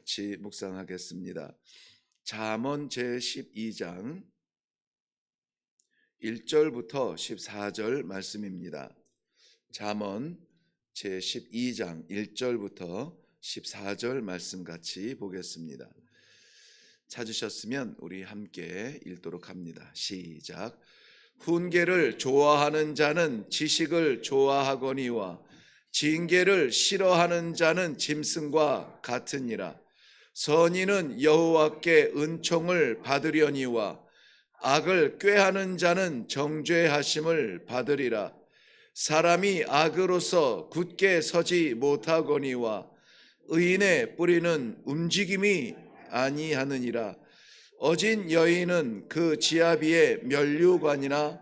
같이 묵상하겠습니다. 잠언 제12장 1절부터 14절 말씀입니다. 잠언 제12장 1절부터 14절 말씀 같이 보겠습니다. 찾으셨으면 우리 함께 읽도록 합니다. 시작. 훈계를 좋아하는 자는 지식을 좋아하거니와 징계를 싫어하는 자는 짐승과 같으니라. 선인은 여호와께 은총을 받으려니와 악을 꾀하는 자는 정죄하심을 받으리라. 사람이 악으로서 굳게 서지 못하거니와 의인의 뿌리는 움직임이 아니하느니라. 어진 여인은 그 지아비의 면류관이나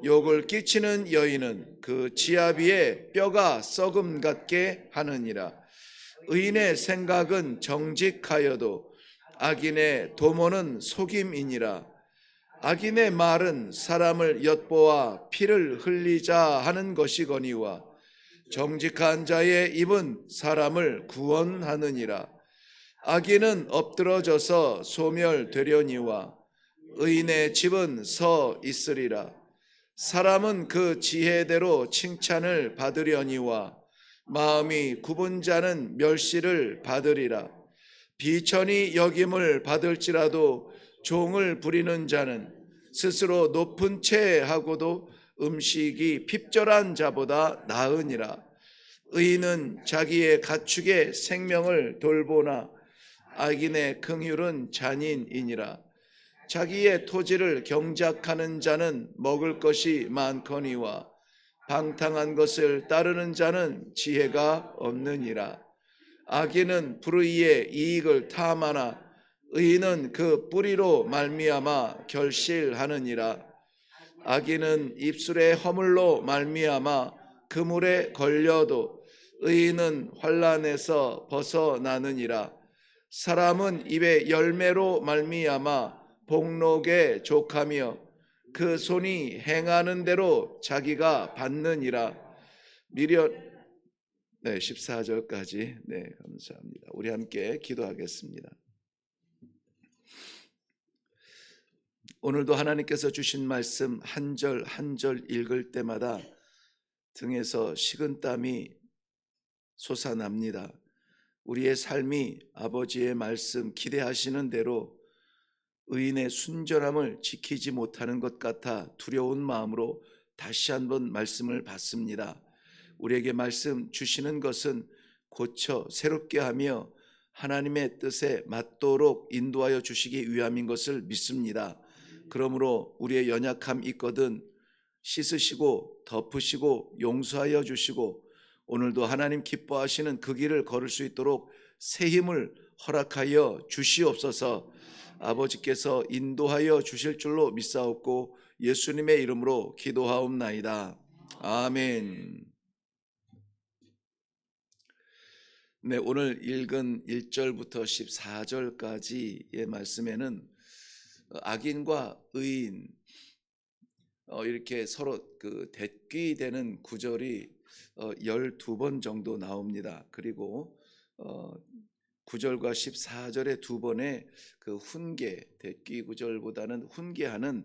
욕을 끼치는 여인은 그 지아비의 뼈가 썩음 같게 하느니라. 의인의 생각은 정직하여도 악인의 도모는 속임이니라. 악인의 말은 사람을 엿보아 피를 흘리자 하는 것이거니와 정직한 자의 입은 사람을 구원하느니라. 악인은 엎드러져서 소멸되려니와 의인의 집은 서 있으리라. 사람은 그 지혜대로 칭찬을 받으려니와 마음이 굽은 자는 멸시를 받으리라. 비천히 여김을 받을지라도 종을 부리는 자는 스스로 높은 채 하고도 음식이 핍절한 자보다 나으니라. 의인은 자기의 가축의 생명을 돌보나 악인의 긍휼은 잔인이니라. 자기의 토지를 경작하는 자는 먹을 것이 많거니와 방탕한 것을 따르는 자는 지혜가 없느니라. 악인은 불의의 이익을 탐하나 의인은 그 뿌리로 말미암아 결실하느니라. 악인은 입술의 허물로 말미암아 그물에 걸려도 의인은 환난에서 벗어나느니라. 사람은 입의 열매로 말미암아 복록에 족하며 그 손이 행하는 대로 자기가 받느니라. 미련 14절까지 감사합니다. 우리 함께 기도하겠습니다. 오늘도 하나님께서 주신 말씀 한 절 한 절 읽을 때마다 등에서 식은땀이 솟아납니다. 우리의 삶이 아버지의 말씀 기대하시는 대로 의인의 순전함을 지키지 못하는 것 같아 두려운 마음으로 다시 한번 말씀을 받습니다. 우리에게 말씀 주시는 것은 고쳐 새롭게 하며 하나님의 뜻에 맞도록 인도하여 주시기 위함인 것을 믿습니다. 그러므로 우리의 연약함 있거든 씻으시고 덮으시고 용서하여 주시고 오늘도 하나님 기뻐하시는 그 길을 걸을 수 있도록 새 힘을 허락하여 주시옵소서. 아버지께서 인도하여 주실 줄로 믿사옵고 예수님의 이름으로 기도하옵나이다. 아멘. 네, 오늘 읽은 1절부터 14절까지의 말씀에는 악인과 의인 이렇게 서로 대끼되는 구절이 12번 정도 나옵니다. 그리고 9절과 14절의 두 번의 그 훈계, 대끼 구절보다는 훈계하는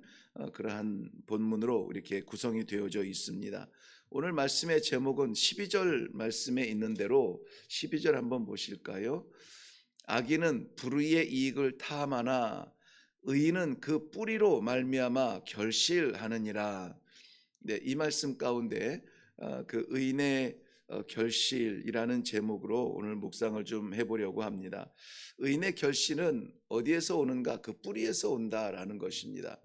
그러한 본문으로 이렇게 구성이 되어져 있습니다. 오늘 말씀의 제목은 12절 말씀에 있는 대로 12절 한번 보실까요? 악인은 불의의 이익을 탐하나 의인은 그 뿌리로 말미암아 결실하느니라. 네, 이 말씀 가운데 그 의인의 결실이라는 제목으로 오늘 묵상을 좀 해보려고 합니다. 의인의 결실은 어디에서 오는가? 그 뿌리에서 온다라는 것입니다.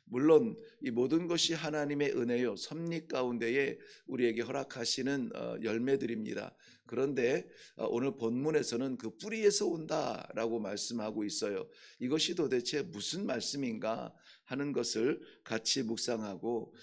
물론 이 모든 것이 하나님의 은혜요 섭리 가운데에 우리에게 허락하시는 열매들입니다. 그런데 오늘 본문에서는 그 뿌리에서 온다라고 말씀하고 있어요. 이것이 도대체 무슨 말씀인가 하는 것을 같이 묵상하고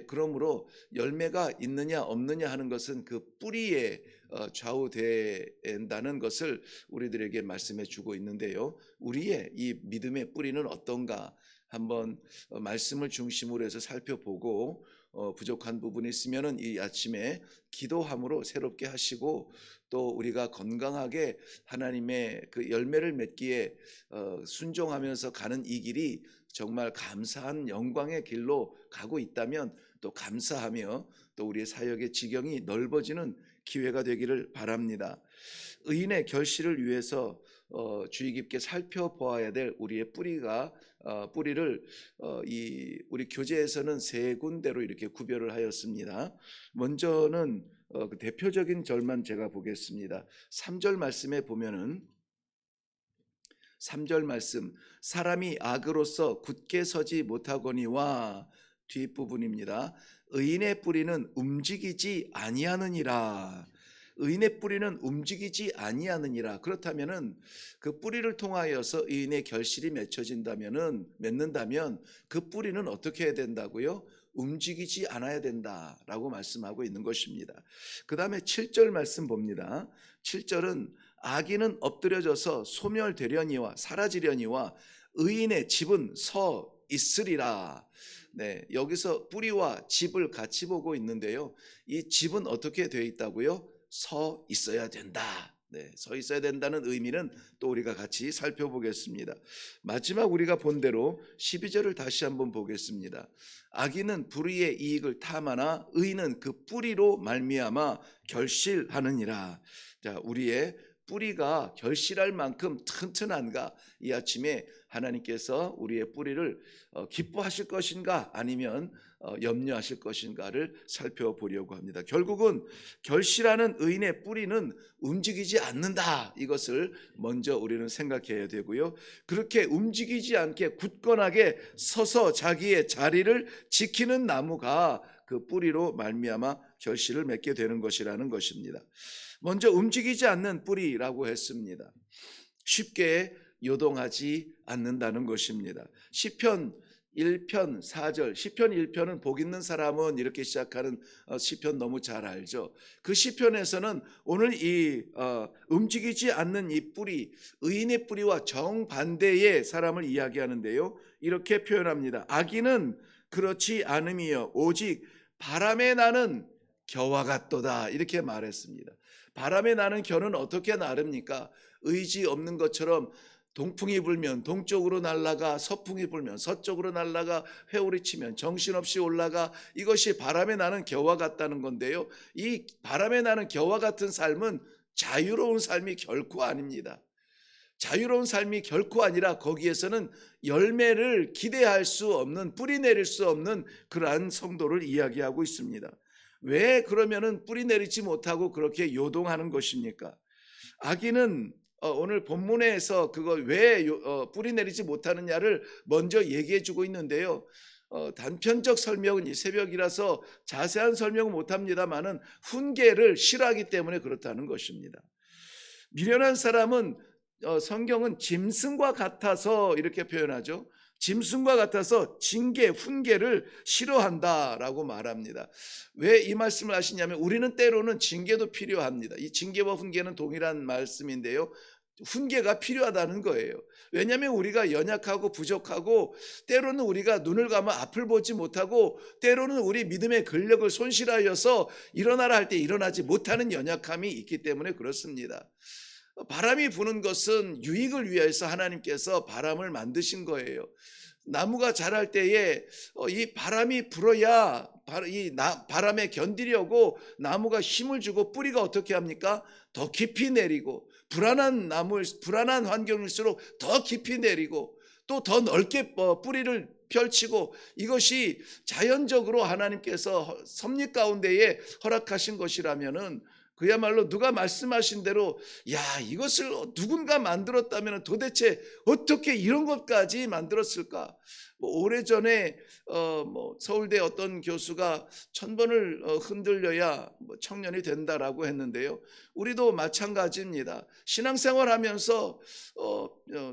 그러므로 열매가 있느냐 없느냐 하는 것은 그 뿌리에 좌우된다는 것을 우리들에게 말씀해 주고 있는데요. 우리의 이 믿음의 뿌리는 어떤가 한번 말씀을 중심으로 해서 살펴보고 부족한 부분이 있으면은 이 아침에 기도함으로 새롭게 하시고, 또 우리가 건강하게 하나님의 그 열매를 맺기에 순종하면서 가는 이 길이 정말 감사한 영광의 길로 가고 있다면 또 감사하며 또 우리의 사역의 지경이 넓어지는 기회가 되기를 바랍니다. 의인의 결실을 위해서 주의 깊게 살펴보아야 될 우리의 뿌리를 우리 교재에서는 세 군데로 이렇게 구별을 하였습니다. 먼저는 그 대표적인 절만 제가 보겠습니다. 3절 말씀에 보면은 3절 말씀, 사람이 악으로서 굳게 서지 못하거니와, 뒷부분입니다. 의인의 뿌리는 움직이지 아니하느니라. 의인의 뿌리는 움직이지 아니하느니라. 그렇다면은 그 뿌리를 통하여서 의인의 결실이 맺는다면 그 뿌리는 어떻게 해야 된다고요? 움직이지 않아야 된다라고 말씀하고 있는 것입니다. 그 다음에 7절 말씀 봅니다. 7절은 악인은 엎드려져서 소멸되려니와 사라지려니와 의인의 집은 서 있으리라. 네, 여기서 뿌리와 집을 같이 보고 있는데요. 이 집은 어떻게 되어 있다고요? 서 있어야 된다. 네, 서 있어야 된다는 의미는 또 우리가 같이 살펴보겠습니다. 마지막 우리가 본 대로 12절을 다시 한번 보겠습니다. 악인은 불의의 이익을 탐하나 의인은 그 뿌리로 말미암아 결실하느니라. 자, 우리의 뿌리가 결실할 만큼 튼튼한가? 이 아침에 하나님께서 우리의 뿌리를 기뻐하실 것인가 아니면 염려하실 것인가를 살펴보려고 합니다. 결국은 결실하는 의인의 뿌리는 움직이지 않는다. 이것을 먼저 우리는 생각해야 되고요. 그렇게 움직이지 않게 굳건하게 서서 자기의 자리를 지키는 나무가 그 뿌리로 말미암아 결실을 맺게 되는 것이라는 것입니다. 먼저 움직이지 않는 뿌리라고 했습니다. 쉽게 요동하지 않는다는 것입니다. 시편 1편 4절, 시편 1편은 복 있는 사람은 이렇게 시작하는 시편 너무 잘 알죠. 그 시편에서는 오늘 이 움직이지 않는 이 뿌리, 의인의 뿌리와 정반대의 사람을 이야기하는데요. 이렇게 표현합니다. 악인은 그렇지 않음이요 오직 바람에 나는 겨와 같도다, 이렇게 말했습니다. 바람에 나는 겨는 어떻게 나릅니까? 의지 없는 것처럼 동풍이 불면 동쪽으로 날아가, 서풍이 불면 서쪽으로 날아가, 회오리 치면 정신없이 올라가. 이것이 바람에 나는 겨와 같다는 건데요. 이 바람에 나는 겨와 같은 삶은 자유로운 삶이 결코 아닙니다. 자유로운 삶이 결코 아니라 거기에서는 열매를 기대할 수 없는, 뿌리 내릴 수 없는 그러한 성도를 이야기하고 있습니다. 왜 그러면은 뿌리 내리지 못하고 그렇게 요동하는 것입니까? 악인은 오늘 본문에서 그걸 왜 뿌리 내리지 못하느냐를 먼저 얘기해 주고 있는데요. 단편적 설명은 이 새벽이라서 자세한 설명은 못합니다만은 훈계를 싫어하기 때문에 그렇다는 것입니다. 미련한 사람은 성경은 짐승과 같아서 이렇게 표현하죠. 짐승과 같아서 징계, 훈계를 싫어한다라고 말합니다. 왜 이 말씀을 하시냐면 우리는 때로는 징계도 필요합니다. 이 징계와 훈계는 동일한 말씀인데요. 훈계가 필요하다는 거예요. 왜냐하면 우리가 연약하고 부족하고, 때로는 우리가 눈을 감아 앞을 보지 못하고, 때로는 우리 믿음의 근력을 손실하여서 일어나라 할 때 일어나지 못하는 연약함이 있기 때문에 그렇습니다. 바람이 부는 것은 유익을 위해서 하나님께서 바람을 만드신 거예요. 나무가 자랄 때에 이 바람이 불어야 이 바람에 견디려고 나무가 힘을 주고, 뿌리가 어떻게 합니까? 더 깊이 내리고, 불안한 환경일수록 더 깊이 내리고, 또 더 넓게 뿌리를 펼치고, 이것이 자연적으로 하나님께서 섭리 가운데에 허락하신 것이라면은 그야말로 누가 말씀하신 대로, 야, 이것을 누군가 만들었다면 도대체 어떻게 이런 것까지 만들었을까? 오래전에 서울대 어떤 교수가 1000번을 흔들려야 청년이 된다라고 했는데요. 우리도 마찬가지입니다. 신앙생활 하면서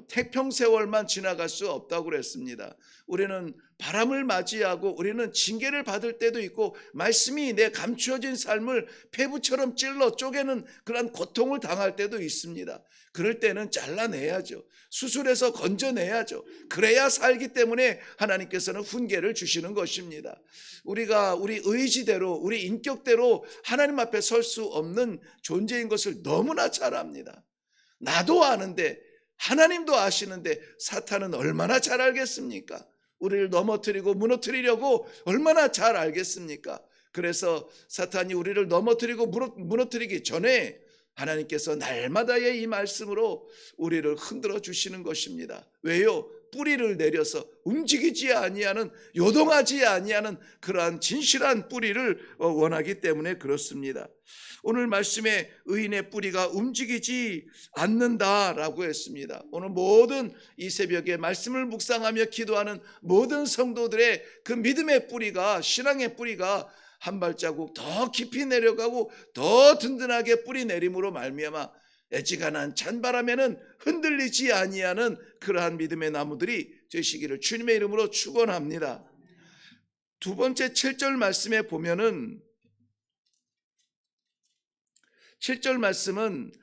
태평세월만 지나갈 수 없다고 그랬습니다. 우리는 바람을 맞이하고, 우리는 징계를 받을 때도 있고, 말씀이 내 감추어진 삶을 폐부처럼 찔러 쪼개는 그런 고통을 당할 때도 있습니다. 그럴 때는 잘라내야죠. 수술해서 건져내야죠. 그래야 살기 때문에 때문에 하나님께서는 훈계를 주시는 것입니다. 우리가 우리 의지대로, 우리 인격대로 하나님 앞에 설 수 없는 존재인 것을 너무나 잘 압니다. 나도 아는데, 하나님도 아시는데 사탄은 얼마나 잘 알겠습니까? 우리를 넘어뜨리고 무너뜨리려고 얼마나 잘 알겠습니까? 그래서 사탄이 우리를 넘어뜨리고 무너뜨리기 전에 하나님께서 날마다의 이 말씀으로 우리를 흔들어 주시는 것입니다. 왜요? 뿌리를 내려서 움직이지 아니하는, 요동하지 아니하는 그러한 진실한 뿌리를 원하기 때문에 그렇습니다. 오늘 말씀에 의인의 뿌리가 움직이지 않는다라고 했습니다. 오늘 모든 이 새벽에 말씀을 묵상하며 기도하는 모든 성도들의 그 믿음의 뿌리가, 신앙의 뿌리가 한 발자국 더 깊이 내려가고 더 든든하게 뿌리 내림으로 말미암아 애지간한 찬바람에는 흔들리지 아니하는 그러한 믿음의 나무들이 되시기를 주님의 이름으로 축원합니다. 두 번째 7절 말씀에 보면은 7절 말씀은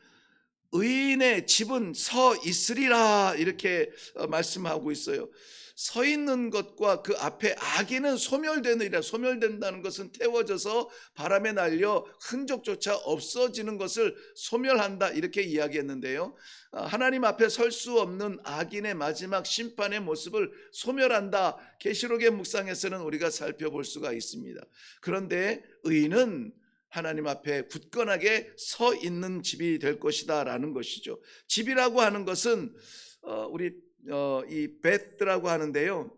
의인의 집은 서 있으리라 이렇게 말씀하고 있어요. 서 있는 것과 그 앞에 악인은 소멸되느니라. 소멸된다는 것은 태워져서 바람에 날려 흔적조차 없어지는 것을 소멸한다 이렇게 이야기했는데요. 하나님 앞에 설 수 없는 악인의 마지막 심판의 모습을 소멸한다. 계시록의 묵상에서는 우리가 살펴볼 수가 있습니다. 그런데 의인은 하나님 앞에 굳건하게 서 있는 집이 될 것이다 라는 것이죠. 집이라고 하는 것은 우리 이 베드라고 하는데요.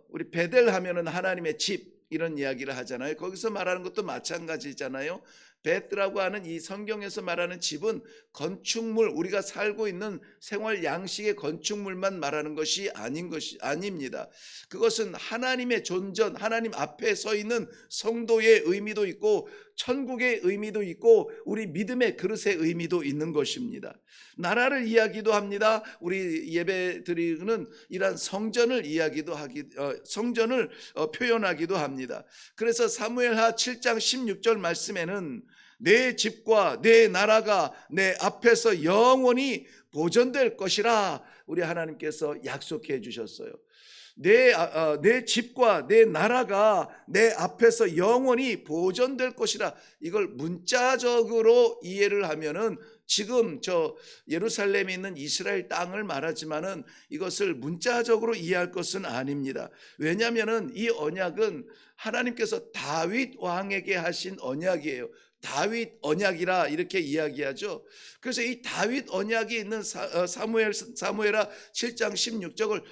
우리 베델 하면은 하나님의 집 이런 이야기를 하잖아요. 거기서 말하는 것도 마찬가지잖아요. 베드라고 하는 이 성경에서 말하는 집은 건축물, 우리가 살고 있는 생활 양식의 건축물만 말하는 것이 아닙니다. 그것은 하나님의 존전, 하나님 앞에 서 있는 성도의 의미도 있고 천국의 의미도 있고 우리 믿음의 그릇의 의미도 있는 것입니다. 나라를 이야기도 합니다. 우리 예배 드리는 이러한 성전을 성전을 표현하기도 합니다. 그래서 사무엘하 7장 16절 말씀에는 내 집과 내 나라가 내 앞에서 영원히 보존될 것이라 우리 하나님께서 약속해 주셨어요. 내 집과 내 나라가 내 앞에서 영원히 보존될 것이라. 이걸 문자적으로 이해를 하면은 지금 저 예루살렘에 있는 이스라엘 땅을 말하지만은 이것을 문자적으로 이해할 것은 아닙니다. 왜냐하면은 이 언약은 하나님께서 다윗 왕에게 하신 언약이에요. 다윗 언약이라 이렇게 이야기하죠. 그래서 이 다윗 언약이 있는 사무엘하 7장 16절을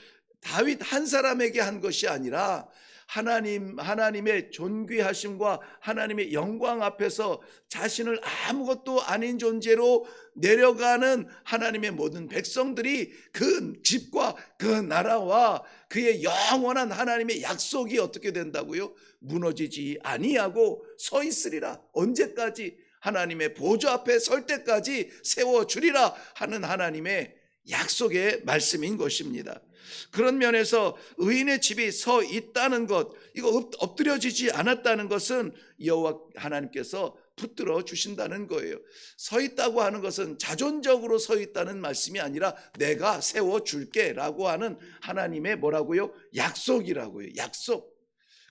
다윗 한 사람에게 한 것이 아니라 하나님의 존귀하심과 하나님의 영광 앞에서 자신을 아무것도 아닌 존재로 내려가는 하나님의 모든 백성들이 그 집과 그 나라와 그의 영원한 하나님의 약속이 어떻게 된다고요? 무너지지 아니하고 서 있으리라. 언제까지? 하나님의 보좌 앞에 설 때까지 세워주리라 하는 하나님의 약속의 말씀인 것입니다. 그런 면에서 의인의 집이 서 있다는 것, 이거 엎드려지지 않았다는 것은 여호와 하나님께서 붙들어 주신다는 거예요. 서 있다고 하는 것은 자존적으로 서 있다는 말씀이 아니라 내가 세워줄게 라고 하는 하나님의 뭐라고요? 약속이라고요. 약속.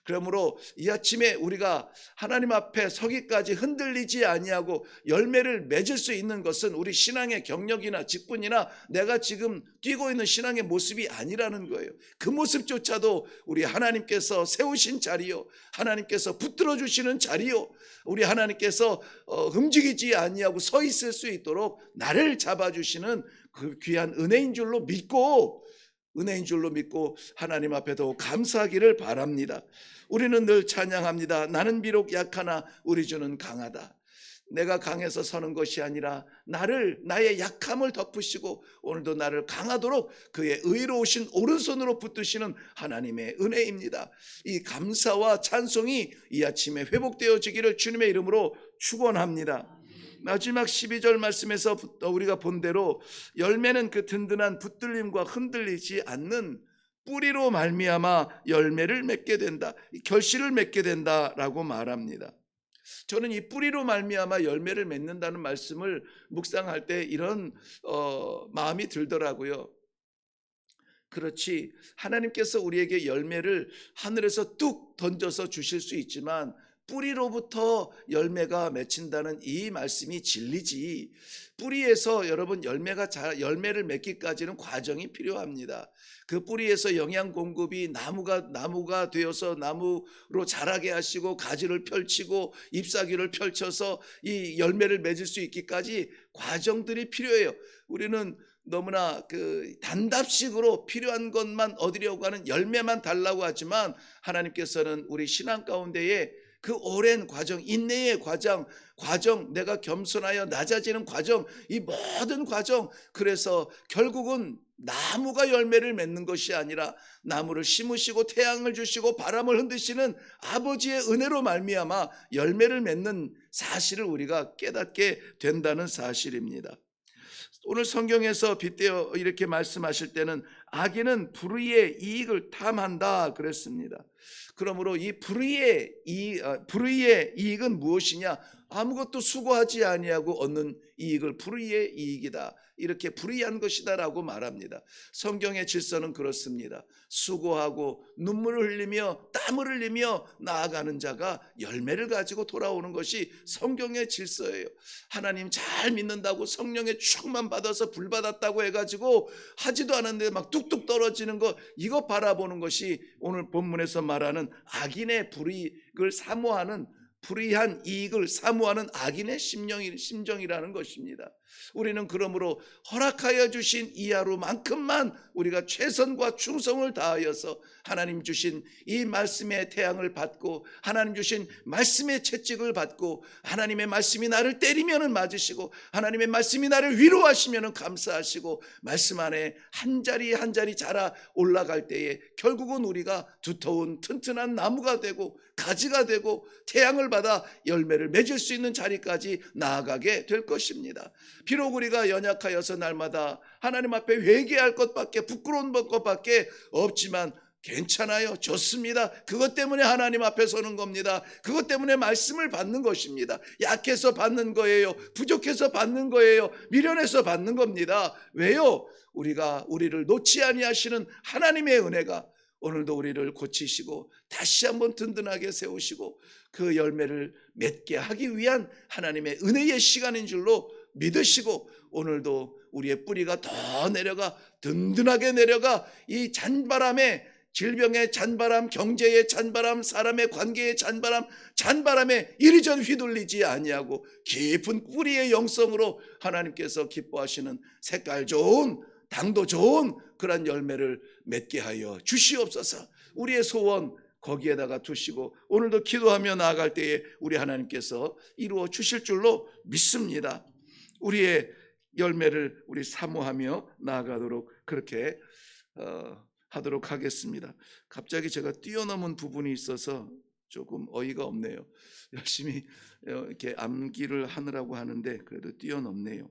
그러므로 이 아침에 우리가 하나님 앞에 서기까지 흔들리지 아니하고 열매를 맺을 수 있는 것은 우리 신앙의 경력이나 직분이나 내가 지금 뛰고 있는 신앙의 모습이 아니라는 거예요. 그 모습조차도 우리 하나님께서 세우신 자리요, 하나님께서 붙들어 주시는 자리요, 우리 하나님께서 움직이지 아니하고 서 있을 수 있도록 나를 잡아주시는 그 귀한 은혜인 줄로 믿고 하나님 앞에 더 감사하기를 바랍니다. 우리는 늘 찬양합니다. 나는 비록 약하나 우리 주는 강하다. 내가 강해서 서는 것이 아니라 나의 약함을 덮으시고 오늘도 나를 강하도록 그의 의로우신 오른손으로 붙드시는 하나님의 은혜입니다. 이 감사와 찬송이 이 아침에 회복되어지기를 주님의 이름으로 축원합니다. 마지막 12절 말씀에서 우리가 본 대로 열매는 그 든든한 붙들림과 흔들리지 않는 뿌리로 말미암아 열매를 맺게 된다, 결실을 맺게 된다라고 말합니다. 저는 이 뿌리로 말미암아 열매를 맺는다는 말씀을 묵상할 때 이런 마음이 들더라고요. 그렇지, 하나님께서 우리에게 열매를 하늘에서 뚝 던져서 주실 수 있지만 뿌리로부터 열매가 맺힌다는 이 말씀이 진리지. 뿌리에서 여러분 열매를 맺기까지는 과정이 필요합니다. 그 뿌리에서 영양 공급이 나무가 되어서 나무로 자라게 하시고 가지를 펼치고 잎사귀를 펼쳐서 이 열매를 맺을 수 있기까지 과정들이 필요해요. 우리는 너무나 그 단답식으로 필요한 것만 얻으려고 하는 열매만 달라고 하지만 하나님께서는 우리 신앙 가운데에 그 오랜 과정, 인내의 과정, 내가 겸손하여 낮아지는 과정, 이 모든 과정, 그래서 결국은 나무가 열매를 맺는 것이 아니라 나무를 심으시고 태양을 주시고 바람을 흔드시는 아버지의 은혜로 말미암아 열매를 맺는 사실을 우리가 깨닫게 된다는 사실입니다. 오늘 성경에서 빗대어 이렇게 말씀하실 때는 악인은 불의의 이익을 탐한다 그랬습니다. 그러므로 이 불의의 이익은 무엇이냐? 아무것도 수고하지 아니하고 얻는 이익을 불의의 이익이다, 이렇게 불의한 것이다라고 말합니다. 성경의 질서는 그렇습니다. 수고하고 눈물을 흘리며 땀을 흘리며 나아가는 자가 열매를 가지고 돌아오는 것이 성경의 질서예요. 하나님 잘 믿는다고 성령의 충만 받아서 불 받았다고 해가지고 하지도 않았는데 막 뚝뚝 떨어지는 것, 이거 바라보는 것이 오늘 본문에서 말하는 악인의 불이익을 사모하는, 불의한 이익을 사모하는 악인의 심정이라는 것입니다. 우리는 그러므로 허락하여 주신 이 하루만큼만 우리가 최선과 충성을 다하여서 하나님 주신 이 말씀의 태양을 받고 하나님 주신 말씀의 채찍을 받고 하나님의 말씀이 나를 때리면은 맞으시고 하나님의 말씀이 나를 위로하시면은 감사하시고 말씀 안에 한 자리 한 자리 자라 올라갈 때에 결국은 우리가 두터운 튼튼한 나무가 되고 가지가 되고 태양을 받아 열매를 맺을 수 있는 자리까지 나아가게 될 것입니다. 비록 우리가 연약하여서 날마다 하나님 앞에 회개할 것밖에, 부끄러운 것밖에 없지만 괜찮아요. 좋습니다. 그것 때문에 하나님 앞에 서는 겁니다. 그것 때문에 말씀을 받는 것입니다. 약해서 받는 거예요. 부족해서 받는 거예요. 미련해서 받는 겁니다. 왜요? 우리를 놓지 아니하시는 하나님의 은혜가 오늘도 우리를 고치시고 다시 한번 든든하게 세우시고 그 열매를 맺게 하기 위한 하나님의 은혜의 시간인 줄로 믿으시고 오늘도 우리의 뿌리가 더 내려가 든든하게 내려가 이 잔바람에, 질병의 잔바람, 경제의 잔바람, 사람의 관계의 잔바람에 이리저리 휘둘리지 아니하고 깊은 뿌리의 영성으로 하나님께서 기뻐하시는 색깔 좋은, 당도 좋은 그런 열매를 맺게 하여 주시옵소서. 우리의 소원 거기에다가 두시고 오늘도 기도하며 나아갈 때에 우리 하나님께서 이루어 주실 줄로 믿습니다. 우리의 열매를 우리 사모하며 나아가도록 그렇게 하도록 하겠습니다. 갑자기 제가 뛰어넘은 부분이 있어서 조금 어이가 없네요. 열심히 이렇게 암기를 하느라고 하는데 그래도 뛰어넘네요.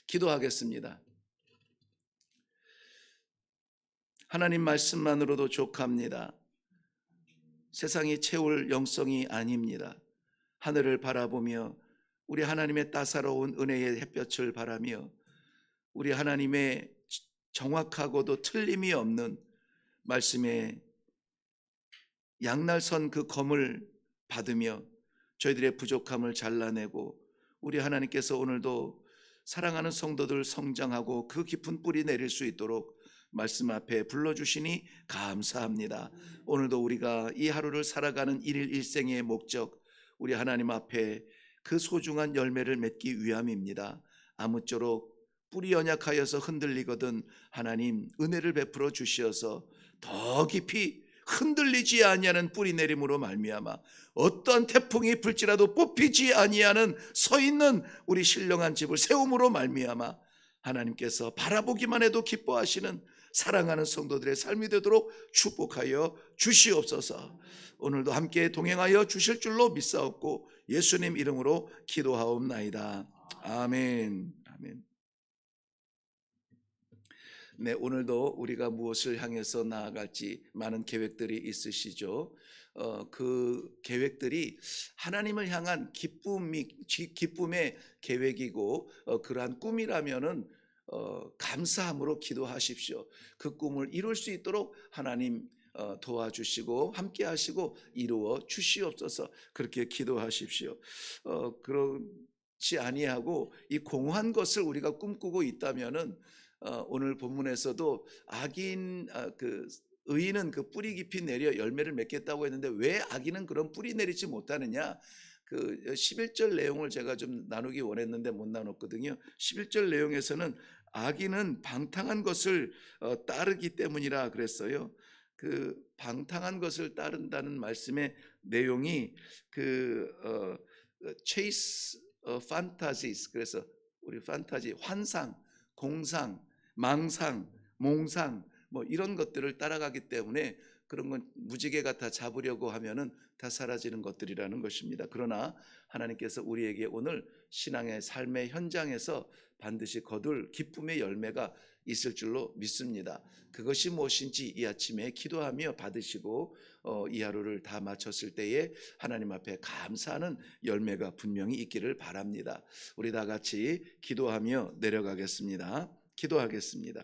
기도하겠습니다. 하나님 말씀만으로도 족합니다. 세상이 채울 영성이 아닙니다. 하늘을 바라보며 우리 하나님의 따사로운 은혜의 햇볕을 바라며 우리 하나님의 정확하고도 틀림이 없는 말씀의 양날선 그 검을 받으며 저희들의 부족함을 잘라내고 우리 하나님께서 오늘도 사랑하는 성도들 성장하고 그 깊은 뿌리 내릴 수 있도록 말씀 앞에 불러주시니 감사합니다. 오늘도 우리가 이 하루를 살아가는 일일 일생의 목적, 우리 하나님 앞에 그 소중한 열매를 맺기 위함입니다. 아무쪼록 뿌리 연약하여서 흔들리거든 하나님 은혜를 베풀어 주시어서 더 깊이 흔들리지 아니하는 뿌리 내림으로 말미암아 어떤 태풍이 불지라도 뽑히지 아니하는 서 있는 우리 신령한 집을 세움으로 말미암아 하나님께서 바라보기만 해도 기뻐하시는 사랑하는 성도들의 삶이 되도록 축복하여 주시옵소서. 오늘도 함께 동행하여 주실 줄로 믿사옵고 예수님 이름으로 기도하옵나이다. 아멘. 아멘. 네, 오늘도 우리가 무엇을 향해서 나아갈지 많은 계획들이 있으시죠. 그 계획들이 하나님을 향한 기쁨의 계획이고 그러한 꿈이라면은 감사함으로 기도하십시오. 그 꿈을 이룰 수 있도록 하나님 도와주시고 함께 하시고 이루어 주시옵소서. 그렇게 기도하십시오. 그렇지 아니하고 이 공허한 것을 우리가 꿈꾸고 있다면은 오늘 본문에서도 악인 그 의인은 그 뿌리 깊이 내려 열매를 맺겠다고 했는데 왜 악인은 그런 뿌리 내리지 못하느냐? 그 11절 내용을 제가 좀 나누기 원했는데 못 나눴거든요. 11절 내용에서는 악인은 방탕한 것을 따르기 때문이라 그랬어요. 그 방탕한 것을 따른다는 말씀의 내용이 chase fantasies, 그래서 우리 판타지 환상, 공상, 망상, 몽상 뭐 이런 것들을 따라가기 때문에 그런 건 무지개 같아 잡으려고 하면은 다 사라지는 것들이라는 것입니다. 그러나 하나님께서 우리에게 오늘 신앙의 삶의 현장에서 반드시 거둘 기쁨의 열매가 있을 줄로 믿습니다. 그것이 무엇인지 이 아침에 기도하며 받으시고 이 하루를 다 마쳤을 때에 하나님 앞에 감사하는 열매가 분명히 있기를 바랍니다. 우리 다 같이 기도하며 내려가겠습니다. 기도하겠습니다.